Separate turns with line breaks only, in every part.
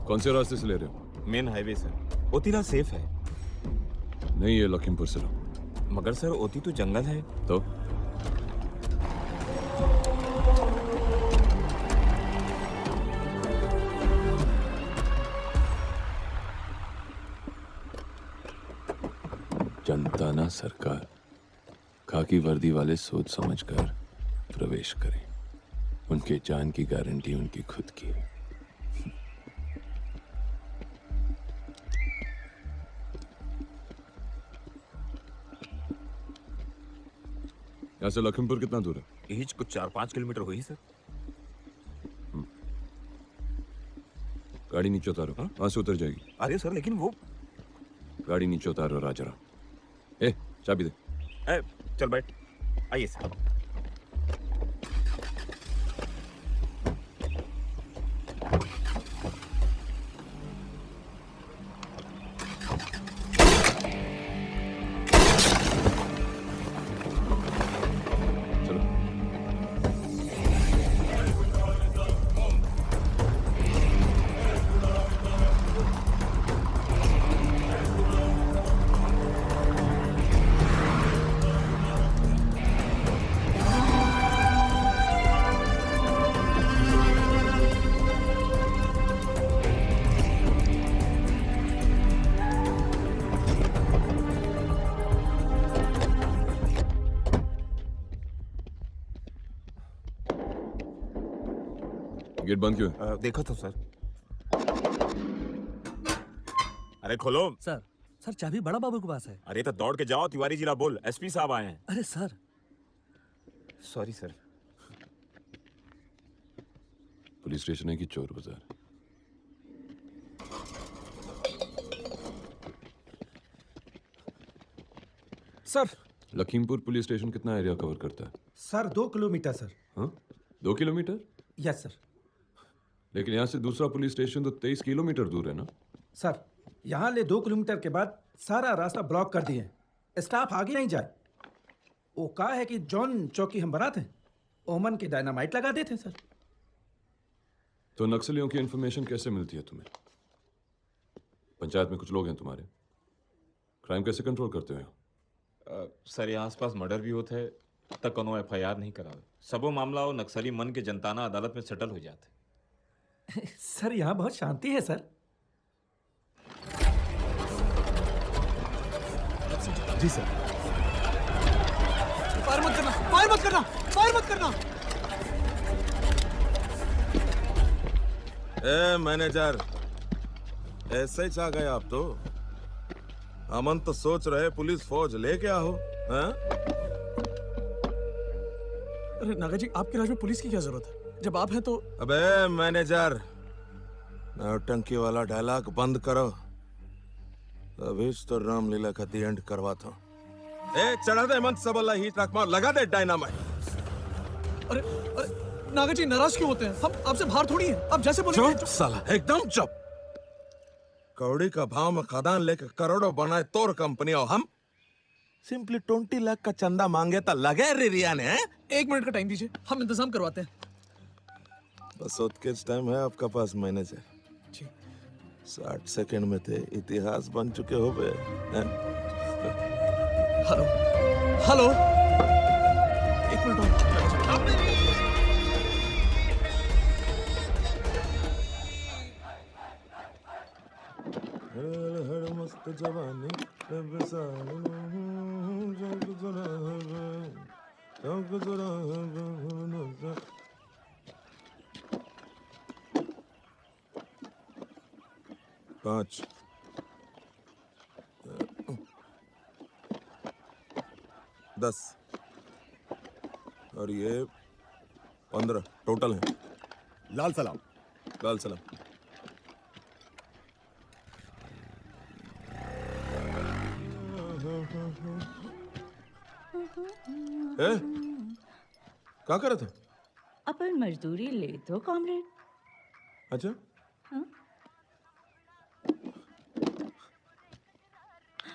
कौन से रास्ते से ले रहे हो?
Main highway sir. ओतीला सेफ है।
नहीं, ये लखीमपुर से लो।
मगर सर ओती तो जंगल है।
तो जनता ना सरकार, खाकी वर्दी वाले सोच समझकर प्रवेश करें। उनके जान की गारंटी उनकी खुद की है। यहाँ से लखीमपुर कितना दूर है?
यही कुछ 4-5 किलोमीटर हुई सर।
गाड़ी नीचे उतारो, वहां से उतर जाएगी।
अरे सर लेकिन वो
गाड़ी नीचे उतारो राजरा। ए, चाबी दे।
चल बैठ। आइए सर।
चलो। गेट बंद क्यों है?
देखो तो सर। अरे खोलो।
सर चाबी बड़ा बाबू के पास है।
अरे तो दौड़ के जाओ, तिवारी जिला बोल, एसपी साहब आए हैं।
अरे sir.
Sorry sir.
Police station है कि चोर बाजार?
सर।
लखीमपुर पुलिस स्टेशन कितना एरिया कवर करता है?
Sir 2 kilometre sir.
हाँ, 2 किलोमीटर?
Yes sir.
लेकिन यहाँ से दूसरा पुलिस स्टेशन तो 23 किलोमीटर दूर है ना?
सर यहाँ ले 2 किलोमीटर के बाद सारा रास्ता ब्लॉक कर दिए, स्टाफ आगे नहीं जाए। वो कहा है कि जॉन चौकी हम बनाते हैं, ओमन के डायनामाइट लगा देते हैं सर।
तो नक्सलियों की इंफॉर्मेशन कैसे मिलती है तुम्हें? पंचायत में कुछ लोग हैं तुम्हारे, क्राइम कैसे कंट्रोल करते हो?
सर यहाँ आसपास मर्डर भी होता है, तक कोनो FIR नहीं करा। सबो मामला वो नक्सली मन के जनताना अदालत में सेटल हो जाते।
सर यहाँ बहुत शांति है सर।
जी सर।
फायर मत करना, फायर मत करना, फायर मत करना।
ए मैनेजर, ऐसे ही चाह गए आप तो। अमन तो सोच रहे पुलिस फौज लेके आओ। हाँ?
अरे नागा जी, आपके राज में पुलिस की क्या जरूरत है? जब आप हैं तो।
अबे मैनेजर, नौटंकी वाला डायलॉग बंद करो। अभी तो रामलीला का दी एंड करवाता हूँ। ए चढ़ा दे मंत सबल्ला ही ट्रक मार, लगा दे डायनामाइट।
अरे नागा जी नाराज क्यों होते हैं? हम आपसे बाहर थोड़ी हैं, आप जैसे बोलेंगे।
चुप साला, एकदम चुप। कौड़ी का भाव में खदान लेकर करोड़ों बनाए तोर कंपनी, और हम सिंपली 20 लाख का चंदा मांगे तो लगे रिरिया ने।
1 मिनट का टाइम दीजिए, हम इंतजाम करवाते हैं।
बस उत्कृष्ट टाइम है आपका पास मैनेजर।
जी।
60 सेकंड में थे इतिहास बन चुके हो गए।
हेलो हेलो, 1 मिनट और।
हर मस्त जवानी पाँच 10 और ये 15 टोटल है।
लाल सलाम।
लाल सलाम। ए, क्या कर रहे थे?
अपन मजदूरी ले दो कॉमरेड।
अच्छा।
हाँ?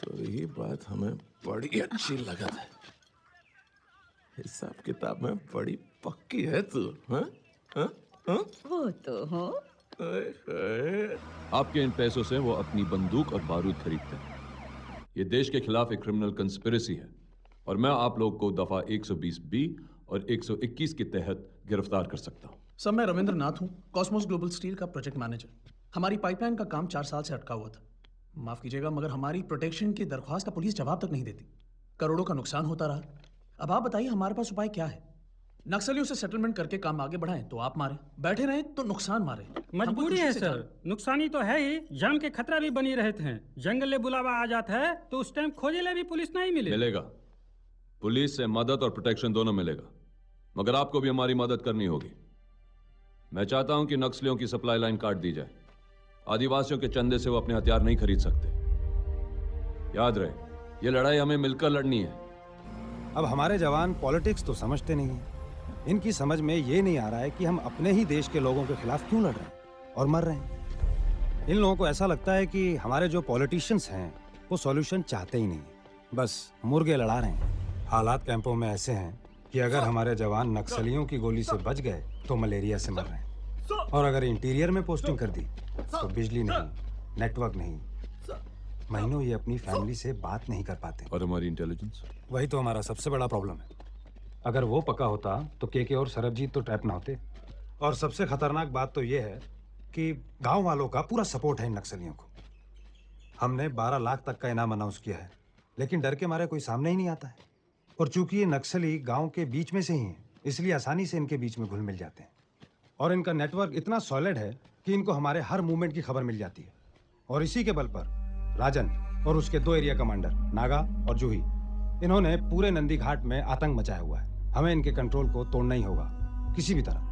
तो यही बात हमें बड़ी अच्छी लगा है। हिसाब किताब में बड़ी पक्की है तू। हाँ? हाँ? हाँ?
वो तो हो,
आपके इन पैसों से वो अपनी बंदूक और बारूद खरीदते हैं। ये देश के खिलाफ एक क्रिमिनल कंस्पिरेसी है और मैं आप लोग को दफा 120B और 121 के तहत गिरफ्तार कर सकता हूं।
सर, मैं रविंद्र नाथ हूँ, कॉस्मोस ग्लोबल स्टील का प्रोजेक्ट मैनेजर। हमारी पाइपलाइन का काम 4 साल से अटका हुआ था। माफ कीजिएगा, मगर हमारी प्रोटेक्शन की दरख्वास्त का पुलिस जवाब तक नहीं देती। करोड़ों का नुकसान होता रहा। अब आप बताइए हमारे पास उपाय क्या है? नक्सलियों से सेटलमेंट करके काम आगे बढ़ाएं तो आप मारें, बैठे रहें तो नुकसान मारें।
मजबूरी है सर, नुकसानी तो है ही, जान के खतरा भी बनी रहते हैं। जंगल ले बुलावा आ जाता है तो उस टाइम खोजे ले भी पुलिस नहीं
मिलेगा। पुलिस से मदद और प्रोटेक्शन दोनों मिलेगा, मगर आपको भी हमारी मदद करनी होगी। मैं चाहता हूं कि नक्सलियों की सप्लाई लाइन काट दी जाए। आदिवासियों के चंदे से वो अपने हथियार नहीं खरीद सकते। याद रहे, ये लड़ाई हमें मिलकर लड़नी है।
अब हमारे जवान पॉलिटिक्स तो समझते नहीं हैं। इनकी समझ में ये नहीं आ रहा है कि हम अपने ही देश के लोगों के खिलाफ क्यों लड़ रहे हैं और मर रहे हैं। इन लोगों को ऐसा लगता है कि हमारे जो पॉलिटिशियंस हैं वो सॉल्यूशन चाहते ही नहीं, बस मुर्गे लड़ा रहे हैं। हालात कैंपों में ऐसे हैं कि अगर हमारे जवान नक्सलियों की गोली से बच गए तो मलेरिया से मर रहे हैं, और अगर इंटीरियर में पोस्टिंग कर दी तो बिजली नहीं, नेटवर्क नहीं, महीनों ये अपनी फैमिली से बात नहीं कर पाते।
और हमारी इंटेलिजेंस?
वही तो हमारा सबसे बड़ा प्रॉब्लम है। अगर वो पक्का होता तो केके और सरबजीत तो ट्रैप ना होते। और सबसे खतरनाक बात तो ये है कि गांव वालों का पूरा सपोर्ट है इन नक्सलियों को। हमने 12 लाख तक का इनाम अनाउंस किया है, लेकिन डर के मारे कोई सामने ही नहीं आता है। और चूंकि ये नक्सली गांव के बीच में से ही हैं, इसलिए आसानी से इनके बीच में घुल मिल जाते हैं। और इनका नेटवर्क इतना सॉलिड है कि इनको हमारे हर मूवमेंट की खबर मिल जाती है। और इसी के बल पर राजन और उसके 2 एरिया कमांडर नागा और जूही, इन्होंने पूरे नंदी घाट में आतंक मचाया हुआ है। हमें इनके कंट्रोल को तोड़ना ही होगा किसी भी तरह।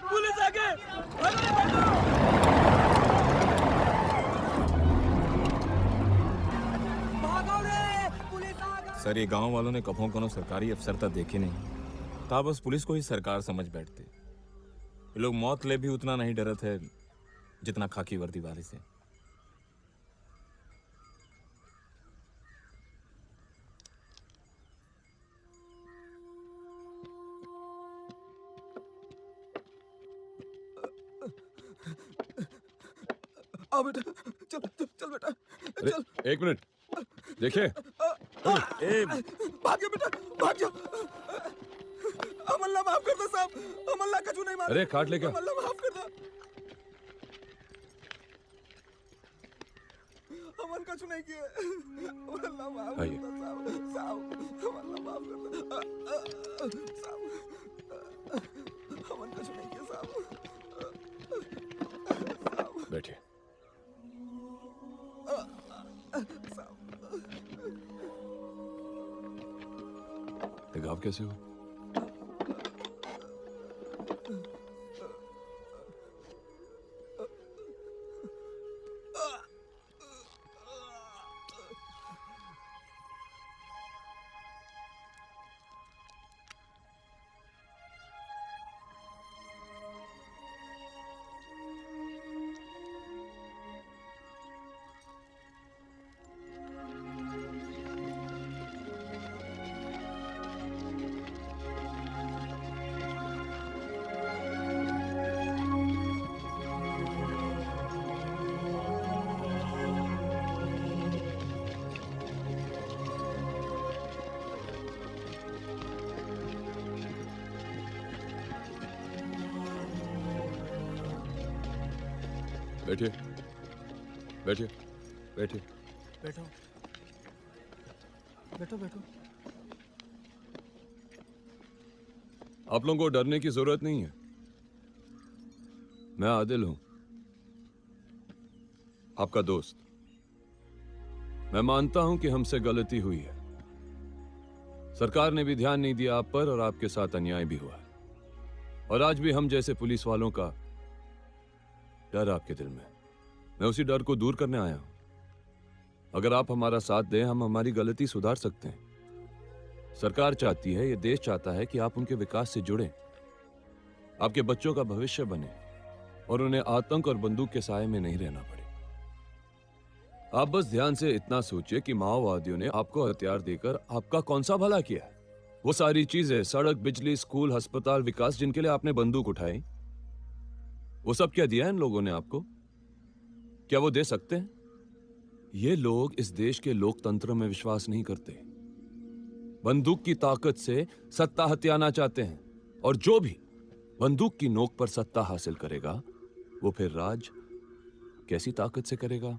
पुलिस आ गए।
सर, ये गांव वालों ने कभों कोनो सरकारी अफसर तक देखे नहीं, ता बस पुलिस को ही सरकार समझ बैठते। ये लोग मौत ले भी उतना नहीं डरत है जितना खाकी वर्दी वाले से।
आओ बेटा, चल चल चल बेटा,
अरे
चल।
1 मिनट देखिए।
भाग जा बेटा, भाग जा। अमल्ला माफ कर दो साहब, अमल्ला कछु नहीं मारा।
अरे काट ले क्या?
अमल्ला माफ कर दो। अमन कछु नहीं किया। अमल्ला माफ कर
आइए।
दो साहब, साहब अमल्ला माफ कर दो साहब। अमन कछु नहीं किया साहब।
बैठिए। ये घाव कैसे हो? बैठिए बैठिए बैठिए।
बैठो बैठो बैठो।
आप लोगों को डरने की जरूरत नहीं है। मैं आदिल हूं, आपका दोस्त। मैं मानता हूं कि हमसे गलती हुई है। सरकार ने भी ध्यान नहीं दिया आप पर और आपके साथ अन्याय भी हुआ है। और आज भी हम जैसे पुलिस वालों का डर आपके दिल में। मैं उसी डर को दूर करने आया हूं। अगर आप हमारा साथ दें, हम हमारी गलती सुधार सकते हैं। सरकार चाहती है, ये देश चाहता है कि आप उनके विकास से जुड़ें, आपके बच्चों का भविष्य बने और उन्हें आतंक और बंदूक के साए में नहीं रहना पड़े। आप बस ध्यान से इतना सोचिए कि माओवादियों ने आपको हथियार देकर आपका कौन सा भला किया है। वो सारी चीजें, सड़क, बिजली, स्कूल, अस्पताल, विकास, जिनके लिए आपने बंदूक उठाई, वो सब क्या दिया इन लोगों ने आपको? क्या वो दे सकते हैं? ये लोग इस देश के लोकतंत्र में विश्वास नहीं करते, बंदूक की ताकत से सत्ता हथियाना चाहते हैं, और जो भी बंदूक की नोक पर सत्ता हासिल करेगा वो फिर राज कैसी ताकत से करेगा,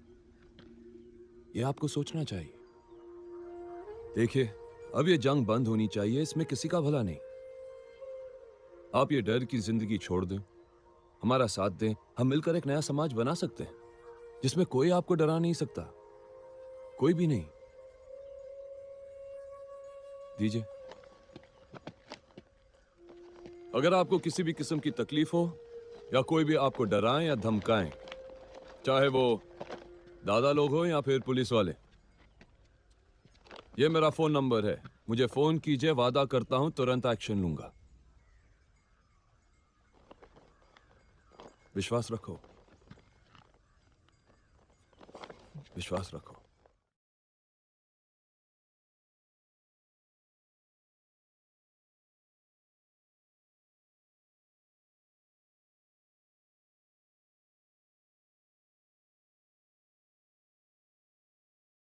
ये आपको सोचना चाहिए। देखिए, अब ये जंग बंद होनी चाहिए, इसमें किसी का भला नहीं। आप ये डर की जिंदगी छोड़ दें, हमारा साथ दें, हम मिलकर एक नया समाज बना सकते हैं जिसमें कोई आपको डरा नहीं सकता, कोई भी नहीं। दीजिए। अगर आपको किसी भी किस्म की तकलीफ हो या कोई भी आपको डराएं या धमकाएं, चाहे वो दादा लोग हो या फिर पुलिस वाले, ये मेरा फोन नंबर है, मुझे फोन कीजिए, वादा करता हूं तुरंत एक्शन लूंगा। विश्वास रखो, विश्वास रखो।